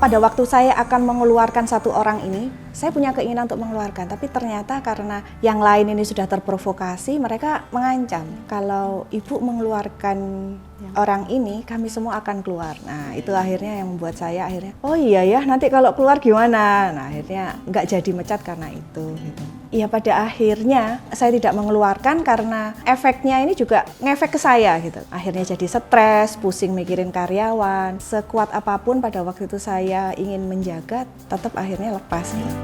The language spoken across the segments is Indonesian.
pada waktu saya akan mengeluarkan satu orang ini, saya punya keinginan untuk mengeluarkan, tapi ternyata karena yang lain ini sudah terprovokasi, mereka mengancam kalau ibu mengeluarkan orang ini, kami semua akan keluar. Nah, itu akhirnya yang membuat saya akhirnya, oh iya ya, nanti kalau keluar gimana? Nah, akhirnya nggak jadi mecat karena itu. Gitu. Ya pada akhirnya saya tidak mengeluarkan karena efeknya ini juga ngefek ke saya gitu. Akhirnya jadi stres, pusing mikirin karyawan. Sekuat apapun pada waktu itu saya ingin menjaga, tetap akhirnya lepas. Gitu.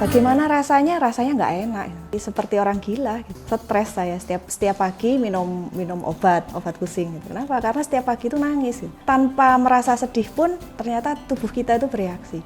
Bagaimana rasanya? Rasanya nggak enak. Seperti orang gila, gitu. Stres saya setiap pagi minum obat pusing. Gitu. Kenapa? Karena setiap pagi itu nangis. Gitu. Tanpa merasa sedih pun ternyata tubuh kita itu bereaksi.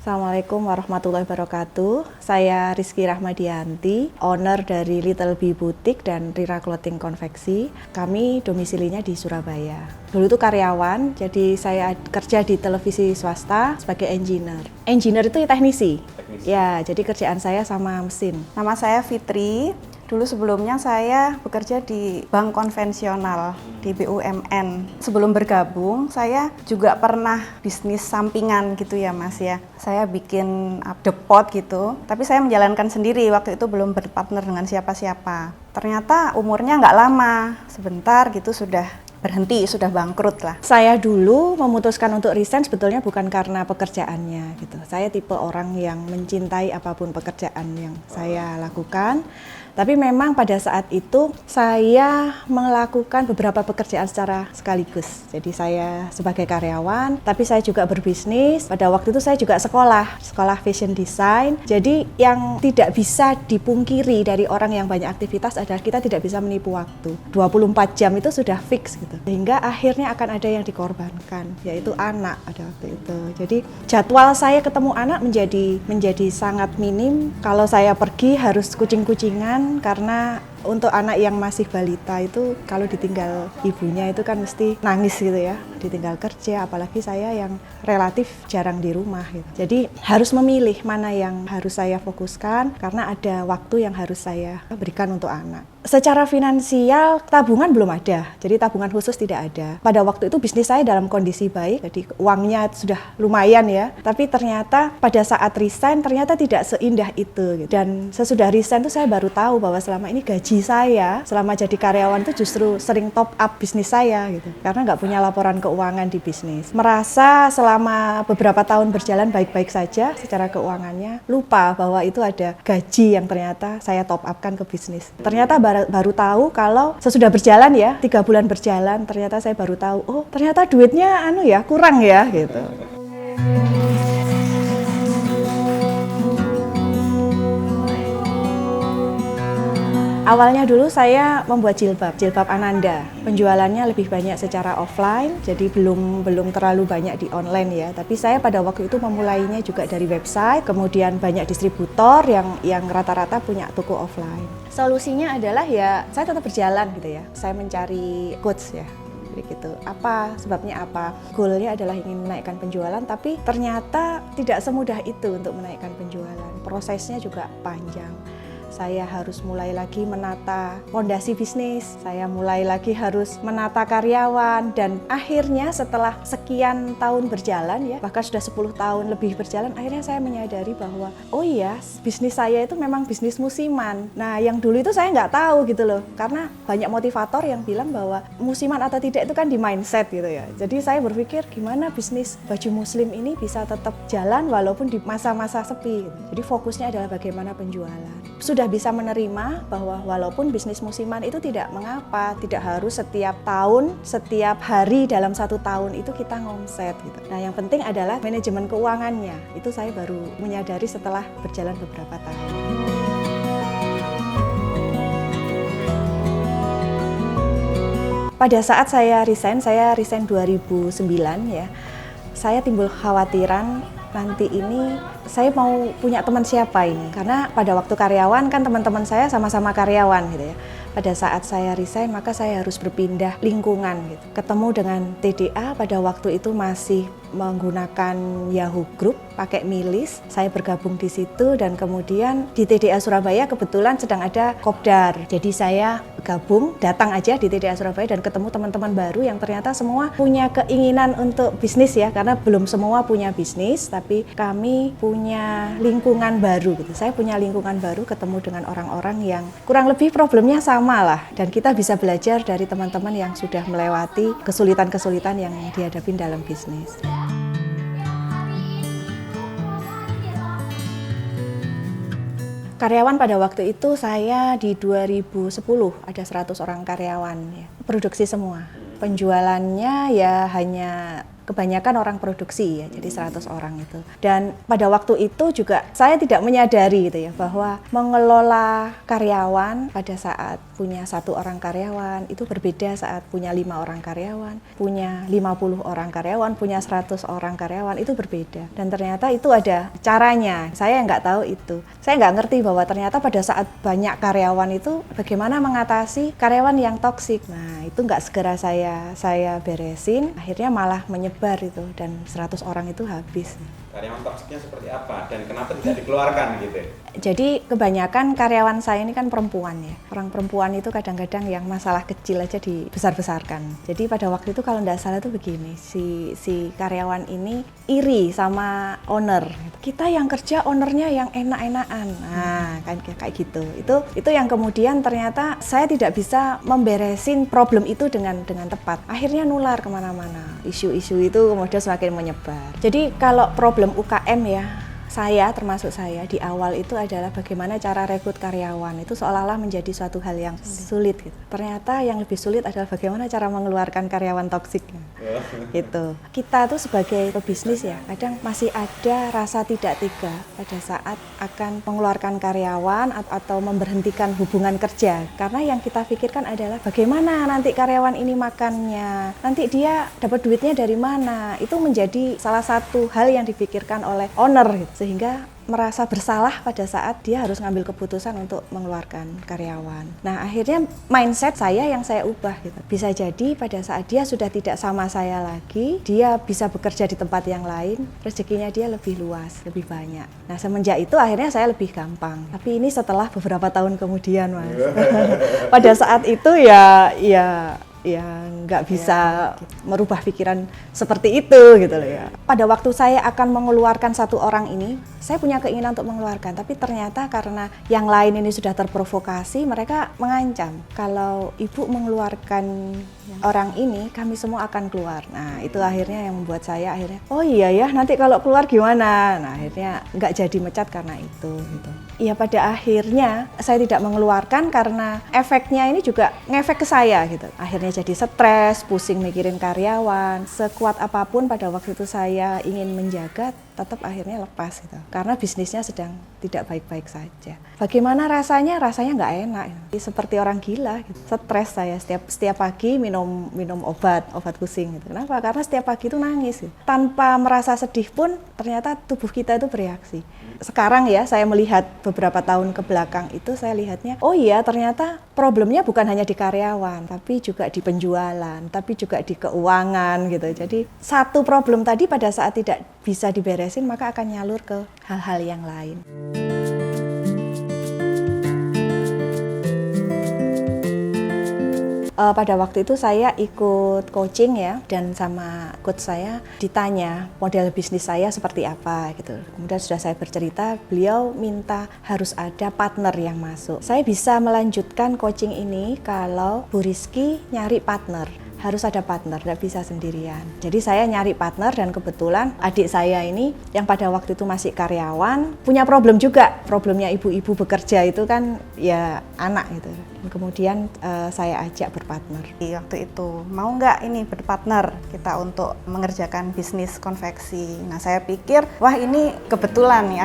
Assalamualaikum warahmatullahi wabarakatuh. Saya Rizky Rahmadianti, owner dari Little Bee Boutique dan Rira Clothing Konveksi. Kami domisilinya di Surabaya. Dulu itu karyawan, jadi saya kerja di televisi swasta sebagai engineer. Engineer itu teknisi. Ya, jadi kerjaan saya sama mesin. Nama saya Fitri. Dulu sebelumnya saya bekerja di bank konvensional, di BUMN. Sebelum bergabung, saya juga pernah bisnis sampingan gitu ya Mas ya. Saya bikin depot gitu, tapi saya menjalankan sendiri, waktu itu belum berpartner dengan siapa-siapa. Ternyata umurnya nggak lama, sebentar gitu sudah berhenti, sudah bangkrut lah. Saya dulu memutuskan untuk resign sebetulnya bukan karena pekerjaannya gitu. Saya tipe orang yang mencintai apapun pekerjaan yang saya lakukan. Tapi memang pada saat itu saya melakukan beberapa pekerjaan secara sekaligus. Jadi saya sebagai karyawan, tapi saya juga berbisnis. Pada waktu itu saya juga sekolah fashion design. Jadi yang tidak bisa dipungkiri dari orang yang banyak aktivitas adalah kita tidak bisa menipu waktu. 24 jam itu sudah fix gitu. Sehingga akhirnya akan ada yang dikorbankan, yaitu anak pada waktu itu. Jadi jadwal saya ketemu anak menjadi sangat minim. Kalau saya pergi harus kucing-kucingan karena untuk anak yang masih balita itu kalau ditinggal ibunya itu kan mesti nangis gitu ya, ditinggal kerja, apalagi saya yang relatif jarang di rumah gitu. Jadi harus memilih mana yang harus saya fokuskan karena ada waktu yang harus saya berikan untuk anak. Secara finansial tabungan belum ada, jadi tabungan khusus tidak ada. Pada waktu itu bisnis saya dalam kondisi baik, jadi uangnya sudah lumayan ya. Tapi ternyata pada saat resign ternyata tidak seindah itu. Gitu. Dan sesudah resign itu saya baru tahu bahwa selama ini gaji saya selama jadi karyawan itu justru sering top up bisnis saya gitu. Karena nggak punya laporan keuangan di bisnis. Merasa selama beberapa tahun berjalan baik-baik saja secara keuangannya, lupa bahwa itu ada gaji yang ternyata saya top upkan ke bisnis. Ternyata baru tahu kalau sesudah berjalan ya, 3 bulan berjalan, ternyata saya baru tahu, oh ternyata duitnya kurang ya gitu. Awalnya dulu saya membuat jilbab Ananda. Penjualannya lebih banyak secara offline, jadi belum terlalu banyak di online ya. Tapi saya pada waktu itu memulainya juga dari website, kemudian banyak distributor yang rata-rata punya toko offline. Solusinya adalah ya saya tetap berjalan gitu ya. Saya mencari coach ya. Gitu. Sebabnya apa? Goalnya adalah ingin menaikkan penjualan, tapi ternyata tidak semudah itu untuk menaikkan penjualan. Prosesnya juga panjang. Saya harus mulai lagi menata fondasi bisnis, saya mulai lagi harus menata karyawan, dan akhirnya setelah sekian tahun berjalan ya, bahkan sudah 10 tahun lebih berjalan, akhirnya saya menyadari bahwa oh iya, bisnis saya itu memang bisnis musiman. Nah yang dulu itu saya nggak tahu gitu loh, karena banyak motivator yang bilang bahwa musiman atau tidak itu kan di mindset gitu ya. Jadi saya berpikir gimana bisnis baju muslim ini bisa tetap jalan walaupun di masa-masa sepi. Jadi fokusnya adalah bagaimana penjualan. Sudah bisa menerima bahwa walaupun bisnis musiman itu tidak mengapa, tidak harus setiap tahun, setiap hari dalam 1 tahun itu kita ngomset gitu. Nah yang penting adalah manajemen keuangannya. Itu saya baru menyadari setelah berjalan beberapa tahun. Pada saat saya resign 2009 ya, saya timbul khawatiran nanti ini saya mau punya teman siapa ini, karena pada waktu karyawan kan teman-teman saya sama-sama karyawan gitu ya. Pada saat saya resign maka saya harus berpindah lingkungan gitu. Ketemu dengan TDA pada waktu itu masih menggunakan Yahoo Group, pakai milis. Saya bergabung di situ dan kemudian di TDA Surabaya kebetulan sedang ada Kopdar. Jadi saya gabung, datang aja di TDA Surabaya dan ketemu teman-teman baru yang ternyata semua punya keinginan untuk bisnis ya, karena belum semua punya bisnis, tapi kami punya lingkungan baru gitu. Saya punya lingkungan baru, ketemu dengan orang-orang yang kurang lebih problemnya sama lah, dan kita bisa belajar dari teman-teman yang sudah melewati kesulitan-kesulitan yang dihadapi dalam bisnis. Karyawan pada waktu itu saya di 2010 ada 100 orang karyawan ya. Produksi semua. Penjualannya ya hanya kebanyakan orang produksi ya, jadi 100 orang itu. Dan pada waktu itu juga saya tidak menyadari gitu ya, bahwa mengelola karyawan pada saat punya 1 orang karyawan itu berbeda saat punya 5 orang karyawan, punya 50 orang karyawan, punya 100 orang karyawan, itu berbeda. Dan ternyata itu ada caranya, saya nggak tahu itu. Saya nggak ngerti bahwa ternyata pada saat banyak karyawan itu bagaimana mengatasi karyawan yang toksik. Nah itu nggak segera saya beresin, akhirnya malah menyebar itu, dan 100 orang itu habis. Karyawan toksiknya seperti apa dan kenapa tidak dikeluarkan gitu? Jadi kebanyakan karyawan saya ini kan perempuan ya. Orang perempuan itu kadang-kadang yang masalah kecil aja dibesar-besarkan. Jadi pada waktu itu kalau nggak salah tuh begini, si karyawan ini iri sama owner. Kita yang kerja, ownernya yang enak-enakan. Nah, kan kayak gitu. Itu yang kemudian ternyata saya tidak bisa memberesin problem itu dengan tepat. Akhirnya nular kemana-mana. Isu-isu itu kemudian semakin menyebar. Jadi kalau problem UKM ya, termasuk saya di awal itu adalah bagaimana cara rekrut karyawan. Itu seolah-olah menjadi suatu hal yang sulit gitu. Ternyata yang lebih sulit adalah bagaimana cara mengeluarkan karyawan toksik gitu. Kita tuh sebagai pebisnis ya, kadang masih ada rasa tidak tega pada saat akan mengeluarkan karyawan atau memberhentikan hubungan kerja. Karena yang kita pikirkan adalah bagaimana nanti karyawan ini makannya, nanti dia dapat duitnya dari mana. Itu menjadi salah satu hal yang dipikirkan oleh owner gitu. Sehingga merasa bersalah pada saat dia harus ngambil keputusan untuk mengeluarkan karyawan. Nah akhirnya mindset saya yang saya ubah gitu. Bisa jadi pada saat dia sudah tidak sama saya lagi, dia bisa bekerja di tempat yang lain, rezekinya dia lebih luas, lebih banyak. Nah semenjak itu akhirnya saya lebih gampang. Tapi ini setelah beberapa tahun kemudian Mas. Pada saat itu ya nggak bisa merubah pikiran seperti itu gitu loh ya. Pada waktu saya akan mengeluarkan 1 orang ini, saya punya keinginan untuk mengeluarkan, tapi ternyata karena yang lain ini sudah terprovokasi, mereka mengancam kalau ibu mengeluarkan orang ini, kami semua akan keluar. Nah itu akhirnya yang membuat saya akhirnya, oh iya ya nanti kalau keluar gimana? Nah akhirnya nggak jadi mecat karena itu gitu. Ya pada akhirnya saya tidak mengeluarkan karena efeknya ini juga ngefek ke saya gitu. Akhirnya jadi stres, pusing mikirin karyawan. Sekuat apapun pada waktu itu saya ingin menjaga, tetap akhirnya lepas gitu. Karena bisnisnya sedang tidak baik-baik saja. Bagaimana rasanya? Rasanya nggak enak. Seperti orang gila gitu. Stres saya setiap pagi minum obat pusing gitu. Kenapa? Karena setiap pagi itu nangis gitu. Tanpa merasa sedih pun ternyata tubuh kita itu bereaksi. Sekarang ya saya melihat beberapa tahun ke belakang itu saya lihatnya, oh iya ternyata problemnya bukan hanya di karyawan, tapi juga di penjualan, tapi juga di keuangan gitu. Jadi satu problem tadi pada saat tidak bisa diberesin maka akan nyalur ke hal-hal yang lain. Pada waktu itu saya ikut coaching ya, dan sama coach saya ditanya model bisnis saya seperti apa gitu. Kemudian sudah saya bercerita, beliau minta harus ada partner yang masuk. Saya bisa melanjutkan coaching ini kalau Bu Rizky nyari partner. Harus ada partner, tidak bisa sendirian. Jadi saya nyari partner dan kebetulan adik saya ini yang pada waktu itu masih karyawan punya problem juga. Problemnya ibu-ibu bekerja itu kan ya anak gitu. Kemudian saya ajak berpartner. Waktu itu mau nggak ini berpartner kita untuk mengerjakan bisnis konveksi. Nah saya pikir wah ini kebetulan nih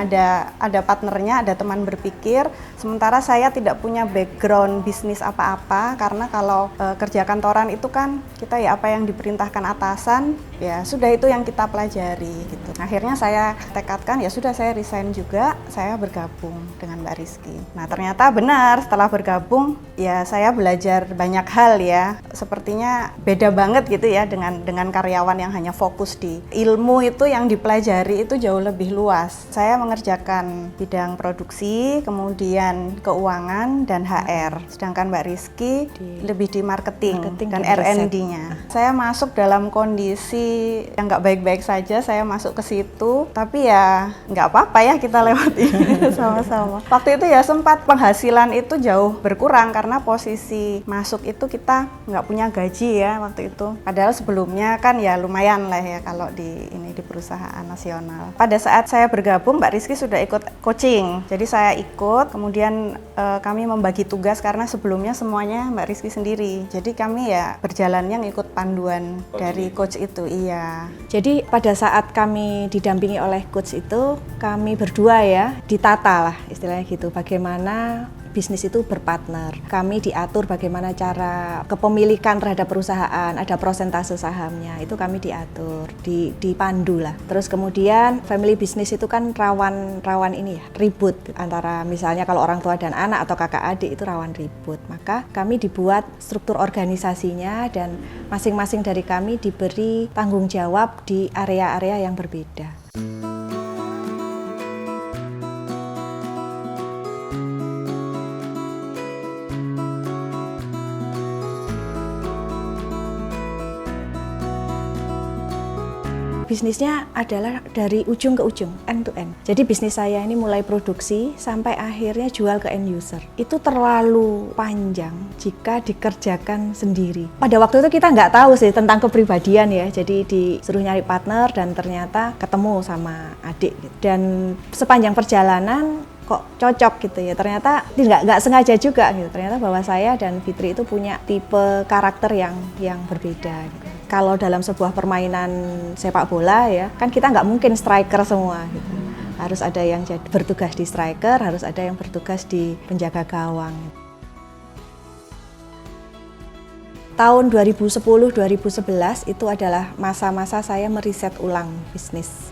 ada partnernya, ada teman berpikir. Sementara saya tidak punya background bisnis apa-apa karena kalau kerja kantoran itu kan kita ya apa yang diperintahkan atasan ya sudah itu yang kita pelajari gitu. Akhirnya saya tekadkan ya sudah saya resign juga, saya bergabung dengan Mbak Rizky. Nah ternyata benar setelah bergabung ya saya belajar banyak hal ya. Sepertinya beda banget gitu ya dengan karyawan yang hanya fokus di ilmu. Itu yang dipelajari itu jauh lebih luas. Saya mengerjakan bidang produksi, kemudian keuangan dan HR. Sedangkan Mbak Rizky lebih di marketing dan R&D-nya. Saya masuk dalam kondisi yang nggak baik-baik saja, saya masuk ke situ. Tapi ya nggak apa-apa ya, kita lewati sama-sama. Waktu itu ya sempat penghasilan itu jauh berkurang karena posisi masuk itu kita nggak punya gaji ya waktu itu. Padahal sebelumnya kan ya lumayan lah ya kalau di perusahaan nasional. Pada saat saya bergabung, Mbak Rizky sudah ikut coaching. Jadi saya ikut, kemudian kami membagi tugas karena sebelumnya semuanya Mbak Rizky sendiri. Jadi kami ya berjalannya ngikut panduan dari coach itu, iya. Jadi pada saat kami didampingi oleh coach itu, kami berdua ya ditata lah istilahnya gitu. Bagaimana bisnis itu berpartner. Kami diatur bagaimana cara kepemilikan terhadap perusahaan, ada persentase sahamnya, itu kami diatur, dipandu lah. Terus kemudian family business itu kan rawan ini ya, ribut antara misalnya kalau orang tua dan anak atau kakak adik itu rawan ribut. Maka kami dibuat struktur organisasinya dan masing-masing dari kami diberi tanggung jawab di area-area yang berbeda. Bisnisnya adalah dari ujung ke ujung, end to end. Jadi bisnis saya ini mulai produksi sampai akhirnya jual ke end user. Itu terlalu panjang jika dikerjakan sendiri. Pada waktu itu kita nggak tahu sih tentang kepribadian ya. Jadi disuruh nyari partner dan ternyata ketemu sama adik. Dan sepanjang perjalanan kok cocok gitu ya. Ternyata nggak sengaja juga gitu. Ternyata bahwa saya dan Fitri itu punya tipe karakter yang berbeda gitu. Kalau dalam sebuah permainan sepak bola ya, kan kita nggak mungkin striker semua gitu. Harus ada yang bertugas di striker, harus ada yang bertugas di penjaga gawang. Tahun 2010-2011 itu adalah masa-masa saya meriset ulang bisnis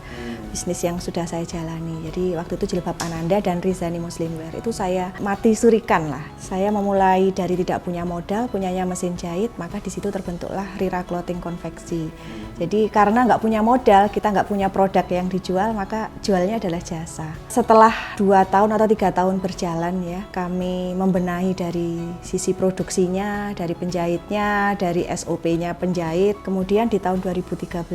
yang sudah saya jalani. Jadi waktu itu Jilbab Ananda dan Rizani Muslimwear itu saya mati surikan lah. Saya memulai dari tidak punya modal, punyanya mesin jahit, maka di situ terbentuklah Rira Clothing Konveksi. Jadi karena nggak punya modal, kita nggak punya produk yang dijual, maka jualnya adalah jasa. Setelah 2 tahun atau 3 tahun berjalan ya, kami membenahi dari sisi produksinya, dari penjahitnya, dari SOP-nya penjahit. Kemudian di tahun 2013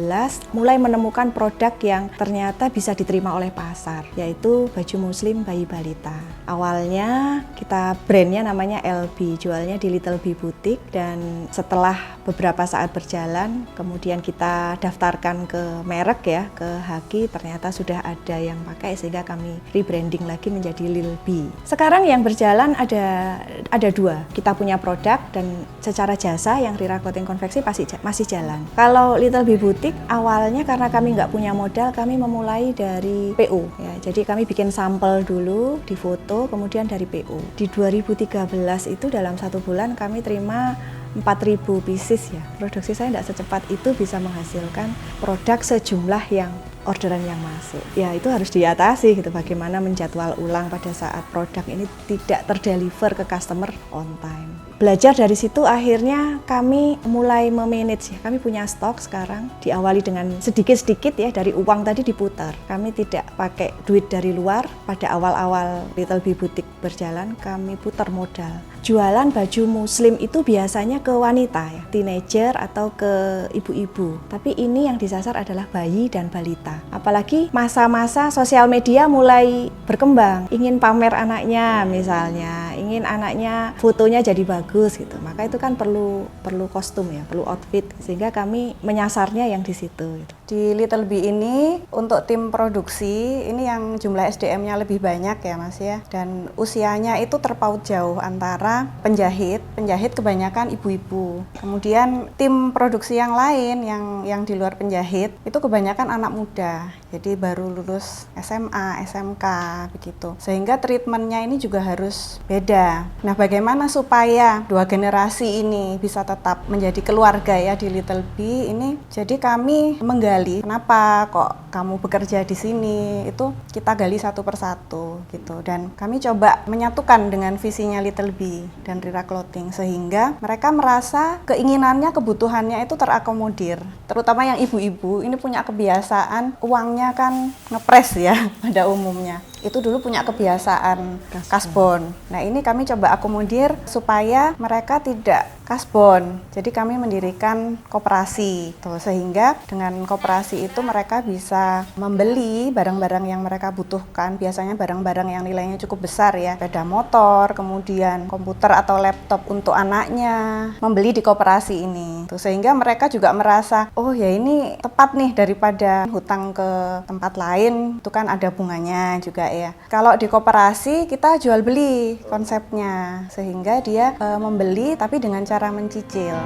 mulai menemukan produk yang ternyata bisa diterima oleh pasar, yaitu baju muslim bayi balita. Awalnya kita brandnya namanya LB, jualnya di Little Bee Boutique, dan setelah beberapa saat berjalan, kemudian kita daftarkan ke merek ya, ke Haki, ternyata sudah ada yang pakai sehingga kami rebranding lagi menjadi Lil Bee. Sekarang yang berjalan ada 2, kita punya produk dan secara jasa yang Rira Clothing Konveksi masih jalan. Kalau Little Bee Boutique awalnya karena kami nggak punya modal, kami memulai dari PO ya. Jadi kami bikin sampel dulu, difoto, kemudian dari PO. Di 2013 itu dalam 1 bulan kami terima 4.000 pieces ya. Produksi saya tidak secepat itu bisa menghasilkan produk sejumlah yang orderan yang masuk. Ya itu harus diatasi gitu, bagaimana menjadwal ulang pada saat produk ini tidak terdeliver ke customer on time. Belajar dari situ akhirnya kami mulai memanage ya. Kami punya stok sekarang, diawali dengan sedikit-sedikit ya, dari uang tadi diputar. Kami tidak pakai duit dari luar. Pada awal-awal Little Bee Boutique berjalan, kami putar modal. Jualan baju muslim itu biasanya ke wanita ya, teenager atau ke ibu-ibu. Tapi ini yang disasar adalah bayi dan balita. Apalagi masa-masa sosial media mulai berkembang. Ingin pamer anaknya misalnya, ingin anaknya fotonya jadi bagus gitu. Maka itu kan perlu kostum ya, perlu outfit. Sehingga kami menyasarnya yang di situ gitu. Di Little Bee ini untuk tim produksi ini yang jumlah SDM-nya lebih banyak ya Mas ya, dan usianya itu terpaut jauh antara penjahit kebanyakan ibu-ibu. Kemudian tim produksi yang lain yang di luar penjahit itu kebanyakan anak muda. Jadi baru lulus SMA, SMK begitu. Sehingga treatmentnya ini juga harus beda. Nah, bagaimana supaya 2 generasi ini bisa tetap menjadi keluarga ya di Little Bee ini? Jadi kami menggali gali kenapa kok kamu bekerja di sini, itu kita gali satu persatu gitu. Dan kami coba menyatukan dengan visinya Little Bee dan Rira Clothing sehingga mereka merasa keinginannya, kebutuhannya itu terakomodir. Terutama yang ibu-ibu ini punya kebiasaan uangnya kan ngepres ya pada umumnya. Itu dulu punya kebiasaan kasbon. Nah, ini kami coba akomodir supaya mereka tidak kasbon. Jadi kami mendirikan koperasi tuh, sehingga dengan koperasi itu mereka bisa membeli barang-barang yang mereka butuhkan. Biasanya barang-barang yang nilainya cukup besar ya, sepeda motor, kemudian komputer atau laptop untuk anaknya, membeli di koperasi ini. Tuh, sehingga mereka juga merasa, oh ya ini tepat nih daripada hutang ke tempat lain, itu kan ada bunganya juga ya. Kalau di koperasi kita jual beli konsepnya, sehingga dia membeli tapi dengan cara mencicil.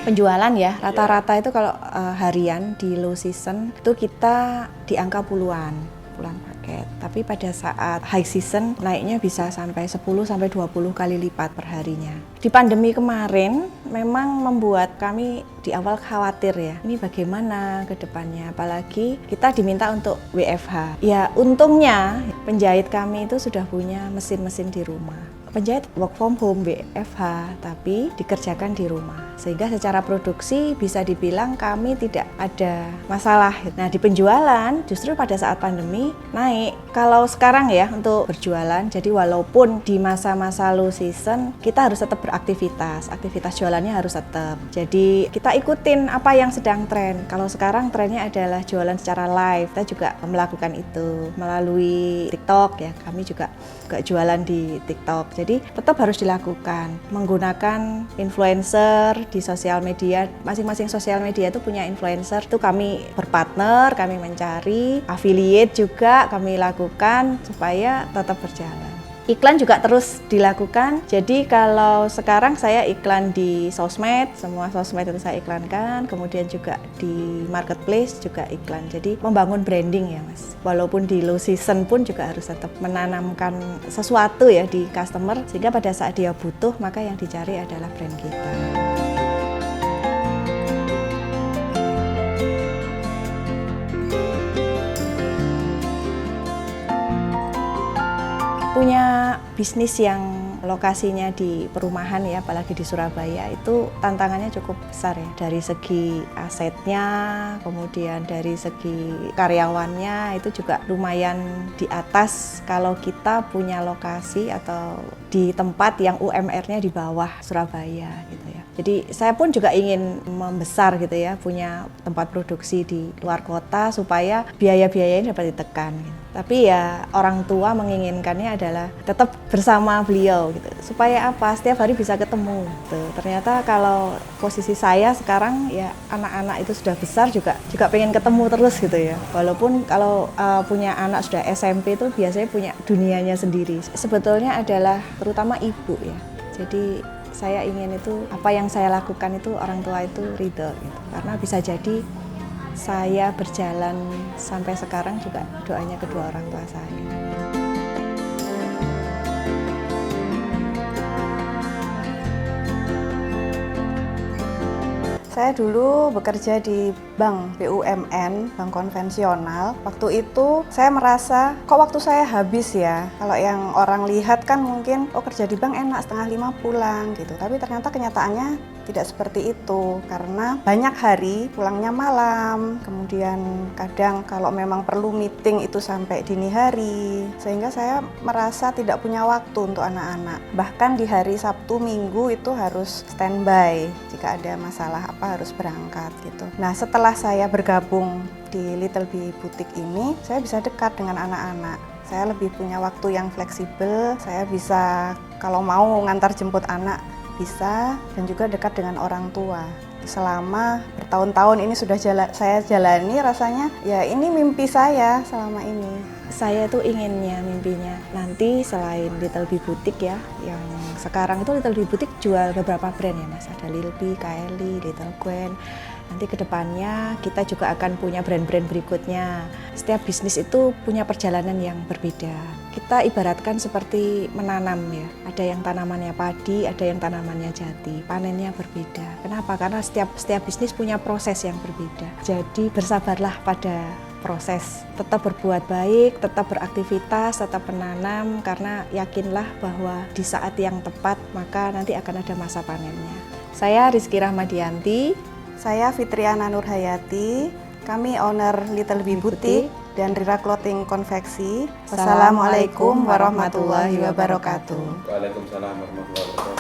Penjualan ya, rata-rata itu kalau harian di low season itu kita di angka puluhan paket. Tapi pada saat high season naiknya bisa sampai 10-20 kali lipat per harinya. Di pandemi kemarin memang membuat kami di awal khawatir ya, ini bagaimana ke depannya, apalagi kita diminta untuk WFH. Ya untungnya penjahit kami itu sudah punya mesin-mesin di rumah. Penjahit work from home WFH tapi dikerjakan di rumah, sehingga secara produksi bisa dibilang kami tidak ada masalah. Nah, di penjualan justru pada saat pandemi naik. Kalau sekarang ya untuk berjualan, jadi walaupun di masa-masa low season kita harus tetap beraktivitas, aktivitas jualannya harus tetap. Jadi kita ikutin apa yang sedang tren. Kalau sekarang trennya adalah jualan secara live, kita juga melakukan itu melalui TikTok ya. Kami juga jualan di TikTok. Jadi tetap harus dilakukan, menggunakan influencer di sosial media. Masing-masing sosial media itu punya influencer, itu kami berpartner, kami mencari affiliate juga kami lakukan supaya tetap berjalan. Iklan juga terus dilakukan, jadi kalau sekarang saya iklan di sosmed, semua sosmed itu saya iklankan, kemudian juga di marketplace juga iklan, jadi membangun branding ya Mas. Walaupun di low season pun juga harus tetap menanamkan sesuatu ya di customer, sehingga pada saat dia butuh maka yang dicari adalah brand kita. Punya bisnis yang lokasinya di perumahan ya, apalagi di Surabaya, itu tantangannya cukup besar ya, dari segi asetnya, kemudian dari segi karyawannya itu juga lumayan di atas kalau kita punya lokasi atau di tempat yang UMR-nya di bawah Surabaya gitu ya. Jadi saya pun juga ingin membesar gitu ya, punya tempat produksi di luar kota supaya biaya-biayanya dapat ditekan gitu. Tapi ya orang tua menginginkannya adalah tetap bersama beliau gitu. Supaya apa? Setiap hari bisa ketemu gitu. Ternyata kalau posisi saya sekarang ya anak-anak itu sudah besar juga pengen ketemu terus gitu ya. Walaupun kalau punya anak sudah SMP itu biasanya punya dunianya sendiri. Sebetulnya adalah terutama ibu ya. Jadi saya ingin itu apa yang saya lakukan itu orang tua itu ridho gitu. Karena bisa jadi saya berjalan sampai sekarang juga doanya kedua orang tua saya. Saya dulu bekerja di bank BUMN, bank konvensional. Waktu itu saya merasa, kok waktu saya habis ya? Kalau yang orang lihat kan mungkin, oh kerja di bank enak, 4:30 pulang gitu. Tapi ternyata kenyataannya tidak seperti itu, karena banyak hari pulangnya malam, kemudian kadang kalau memang perlu meeting itu sampai dini hari, sehingga saya merasa tidak punya waktu untuk anak-anak. Bahkan di hari Sabtu Minggu itu harus standby, jika ada masalah apa harus berangkat gitu. Nah, setelah saya bergabung di Little Bee Boutique ini, saya bisa dekat dengan anak-anak. Saya lebih punya waktu yang fleksibel, saya bisa kalau mau ngantar jemput anak bisa, dan juga dekat dengan orang tua. Selama bertahun-tahun ini sudah saya jalani, rasanya ya ini mimpi saya selama ini. Saya tuh inginnya, mimpinya nanti selain Little Bee Boutique ya, yang sekarang itu Little Bee Boutique jual beberapa brand ya Mas, ada Lil Bee, Kylie, Little Gwen, Nanti ke depannya kita juga akan punya brand-brand berikutnya. Setiap bisnis itu punya perjalanan yang berbeda. Kita ibaratkan seperti menanam ya. Ada yang tanamannya padi, ada yang tanamannya jati. Panennya berbeda. Kenapa? Karena setiap bisnis punya proses yang berbeda. Jadi bersabarlah pada proses. Tetap berbuat baik, tetap beraktivitas, tetap menanam, karena yakinlah bahwa di saat yang tepat maka nanti akan ada masa panennya. Saya Rizky Rahmadianti. Saya Fitriana Nurhayati. Kami owner Little Bee Boutique dan Rira Clothing Konveksi. Wassalamualaikum warahmatullahi wabarakatuh. Waalaikumsalam warahmatullahi wabarakatuh.